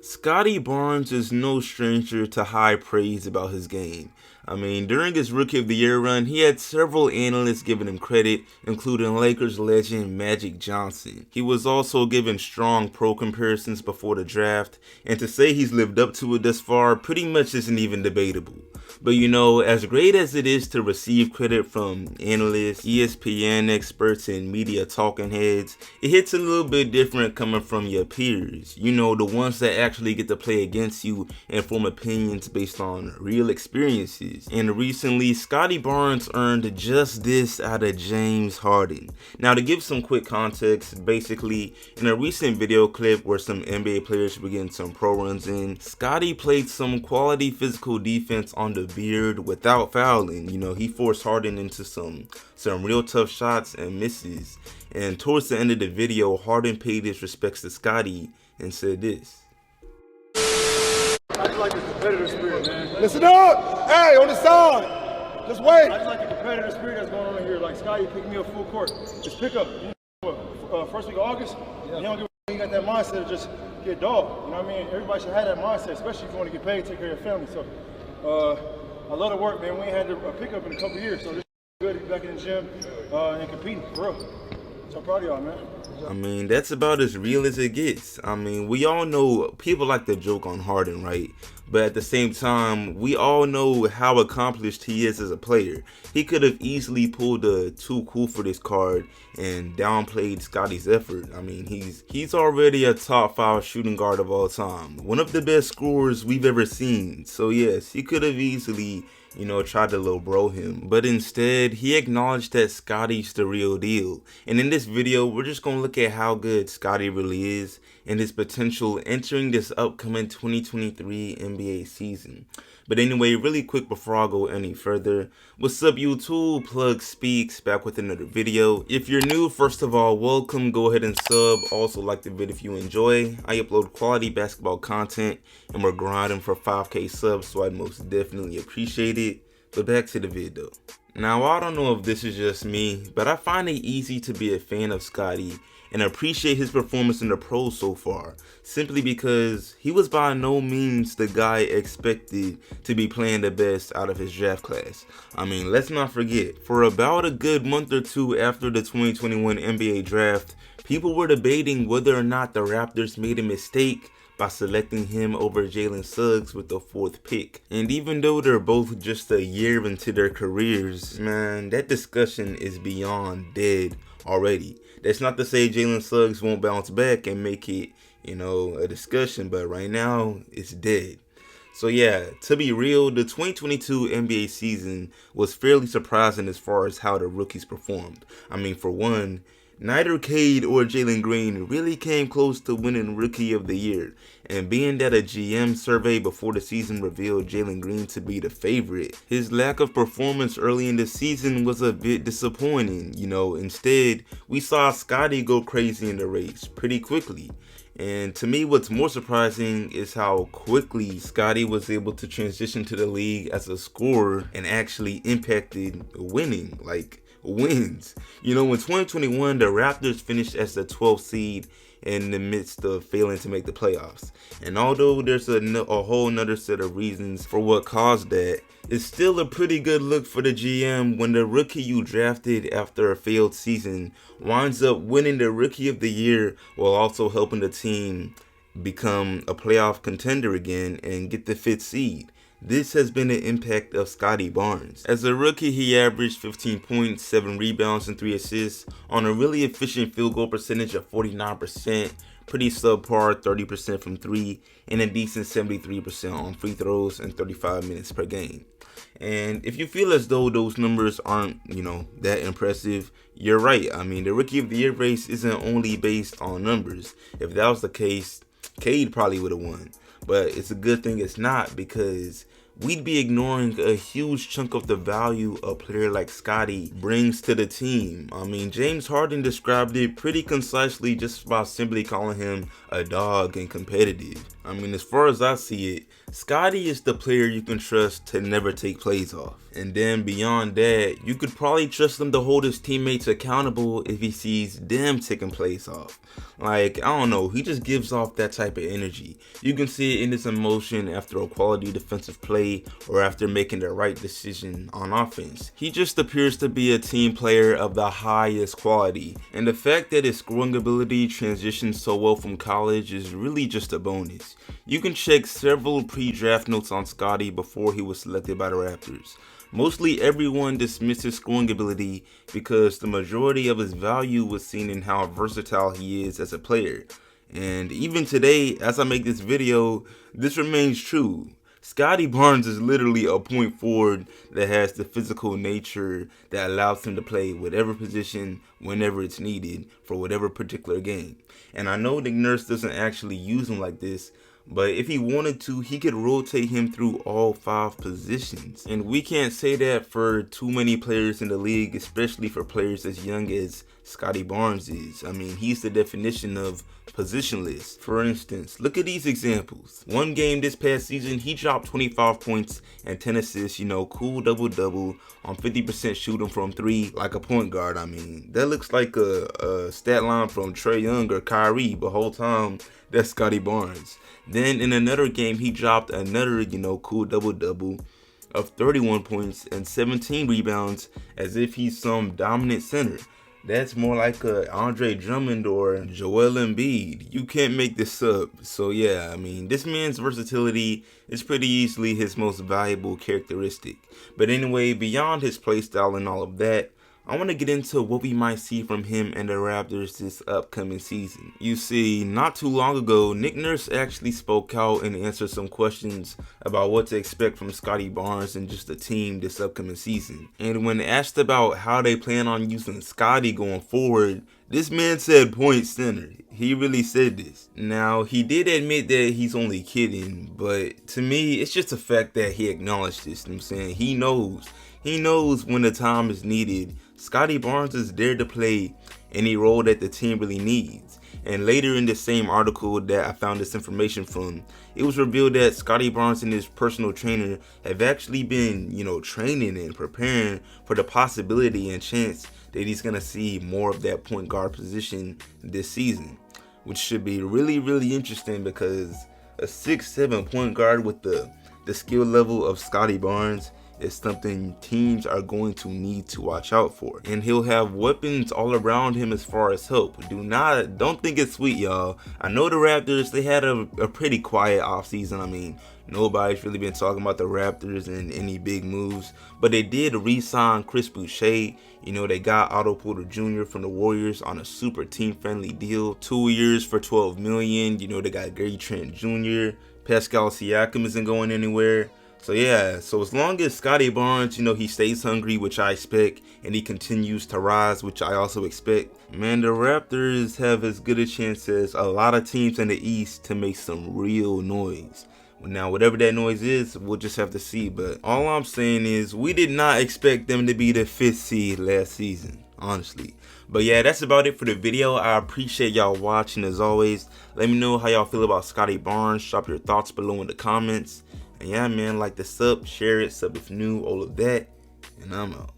Scottie Barnes is no stranger to high praise about his game. I mean, during his Rookie of the Year run, he had several analysts giving him credit, including Lakers legend Magic Johnson. He was also given strong pro comparisons before the draft, and to say he's lived up to it thus far pretty much isn't even debatable. But you know, as great as it is to receive credit from analysts, ESPN experts, and media talking heads, it hits a little bit different coming from your peers. You know, the ones that actually get to play against you and form opinions based on real experiences. And recently, Scottie Barnes earned just this out of James Harden. Now, to give some quick context, basically, in a recent video clip where some NBA players were getting some pro runs in, Scottie played some quality physical defense on the beard without fouling. You know, he forced Harden into some real tough shots and misses. And towards the end of the video, Harden paid his respects to Scottie and said this. I just like the competitive spirit, man. Listen up! Hey, on the side! Just wait! I just like the competitive spirit that's going on here. Like, Scottie picked me up full court. Just pick up. First week of August, you don't give a, you got that mindset of just get dog. You know what I mean? Everybody should have that mindset, especially if you want to get paid, take care of your family. So, I love the work, man. We ain't had a pickup in a couple years, so this is good to be back in the gym and competing, for real. So I'm proud of y'all, man. I mean, that's about as real as it gets. I mean, we all know people like to joke on Harden, right? But at the same time, we all know how accomplished he is as a player. He could have easily pulled a too cool for this card and downplayed Scottie's effort. I mean, he's already a top 5 shooting guard of all time. One of the best scorers we've ever seen. So yes, he could have easily, you know, tried to low bro him, but instead he acknowledged that Scottie's the real deal. And in this video, we're just gonna look at how good Scottie really is and his potential entering this upcoming 2023 NBA season. But anyway, really quick before I go any further, what's up YouTube? Plug Speaks back with another video. If you're new, first of all, welcome. Go ahead and sub. Also like the video if you enjoy. I upload quality basketball content and we're grinding for 5K subs, so I'd most definitely appreciate it. But back to the video. Now, I don't know if this is just me, but I find it easy to be a fan of Scottie and appreciate his performance in the pros so far, simply because he was by no means the guy expected to be playing the best out of his draft class. I mean, let's not forget, for about a good month or two after the 2021 NBA draft, people were debating whether or not the Raptors made a mistake by selecting him over Jalen Suggs with the 4th pick. And even though they're both just a year into their careers, man, that discussion is beyond dead already. That's not to say Jalen Suggs won't bounce back and make it, you know, a discussion, but right now it's dead. So yeah, to be real, the 2022 NBA season was fairly surprising as far as how the rookies performed. I mean, for one, neither Cade or Jalen Green really came close to winning Rookie of the Year, and being that a GM survey before the season revealed Jalen Green to be the favorite, his lack of performance early in the season was a bit disappointing. You know, instead, we saw Scottie go crazy in the race pretty quickly. And to me, what's more surprising is how quickly Scottie was able to transition to the league as a scorer and actually impacted winning, like wins. You know, in 2021, the Raptors finished as the 12th seed in the midst of failing to make the playoffs. And although there's a whole nother set of reasons for what caused that, it's still a pretty good look for the GM when the rookie you drafted after a failed season winds up winning the Rookie of the Year while also helping the team become a playoff contender again and get the 5th seed. This has been the impact of Scottie Barnes. As a rookie, he averaged 15 points, 7 rebounds, and 3 assists on a really efficient field goal percentage of 49%, pretty subpar 30% from 3, and a decent 73% on free throws and 35 minutes per game. And if you feel as though those numbers aren't, you know, that impressive, you're right. I mean, the Rookie of the Year race isn't only based on numbers. If that was the case, Cade probably would have won. But it's a good thing it's not, because we'd be ignoring a huge chunk of the value a player like Scottie brings to the team. I mean, James Harden described it pretty concisely just by simply calling him a dog and competitive. I mean, as far as I see it, Scottie is the player you can trust to never take plays off. And then beyond that, you could probably trust him to hold his teammates accountable if he sees them taking plays off. Like, I don't know, he just gives off that type of energy. You can see it in his emotion after a quality defensive play or after making the right decision on offense. He just appears to be a team player of the highest quality, and the fact that his scoring ability transitions so well from college is really just a bonus. You can check several pre-draft notes on Scottie before he was selected by the Raptors. Mostly everyone dismissed his scoring ability because the majority of his value was seen in how versatile he is as a player. And even today, as I make this video, this remains true. Scottie Barnes is literally a point forward that has the physical nature that allows him to play whatever position whenever it's needed for whatever particular game. And I know Nick Nurse doesn't actually use him like this, but if he wanted to, he could rotate him through all 5 positions. And we can't say that for too many players in the league, especially for players as young as Scottie Barnes is. I mean, he's the definition of positionless. For instance, look at these examples. One game this past season, he dropped 25 points and 10 assists, cool double-double on 50% shooting from 3 like a point guard. I mean, that looks like a stat line from Trae Young or Kyrie, but whole time, that's Scottie Barnes. Then in another game, he dropped another, cool double-double of 31 points and 17 rebounds as if he's some dominant center. That's more like a Andre Drummond or Joel Embiid. You can't make this up. So yeah, I mean, this man's versatility is pretty easily his most valuable characteristic. But anyway, beyond his play style and all of that, I want to get into what we might see from him and the Raptors this upcoming season. You see, not too long ago, Nick Nurse actually spoke out and answered some questions about what to expect from Scottie Barnes and just the team this upcoming season. And when asked about how they plan on using Scottie going forward, this man said point center. He really said this. Now, he did admit that he's only kidding, but to me, it's just the fact that he acknowledged this. You know what I'm saying? He knows when the time is needed. Scottie Barnes is there to play any role that the team really needs. And later in the same article that I found this information from, it was revealed that Scottie Barnes and his personal trainer have actually been, training and preparing for the possibility and chance that he's going to see more of that point guard position this season, which should be really, really interesting because a 6'7" point guard with the skill level of Scottie Barnes is something teams are going to need to watch out for. And he'll have weapons all around him as far as help. Don't think it's sweet, y'all. I know the Raptors, they had a pretty quiet offseason. I mean, nobody's really been talking about the Raptors and any big moves, but they did re-sign Chris Boucher. They got Otto Porter Jr. from the Warriors on a super team-friendly deal. 2 years for $12 million. They got Gary Trent Jr. Pascal Siakam isn't going anywhere. So yeah, so as long as Scottie Barnes, he stays hungry, which I expect, and he continues to rise, which I also expect, man, the Raptors have as good a chance as a lot of teams in the East to make some real noise. Now, whatever that noise is, we'll just have to see. But all I'm saying is we did not expect them to be the 5th seed last season, honestly. But yeah, that's about it for the video. I appreciate y'all watching as always. Let me know how y'all feel about Scottie Barnes. Drop your thoughts below in the comments. And yeah, man, like the sub, share it, sub if new, all of that. And I'm out.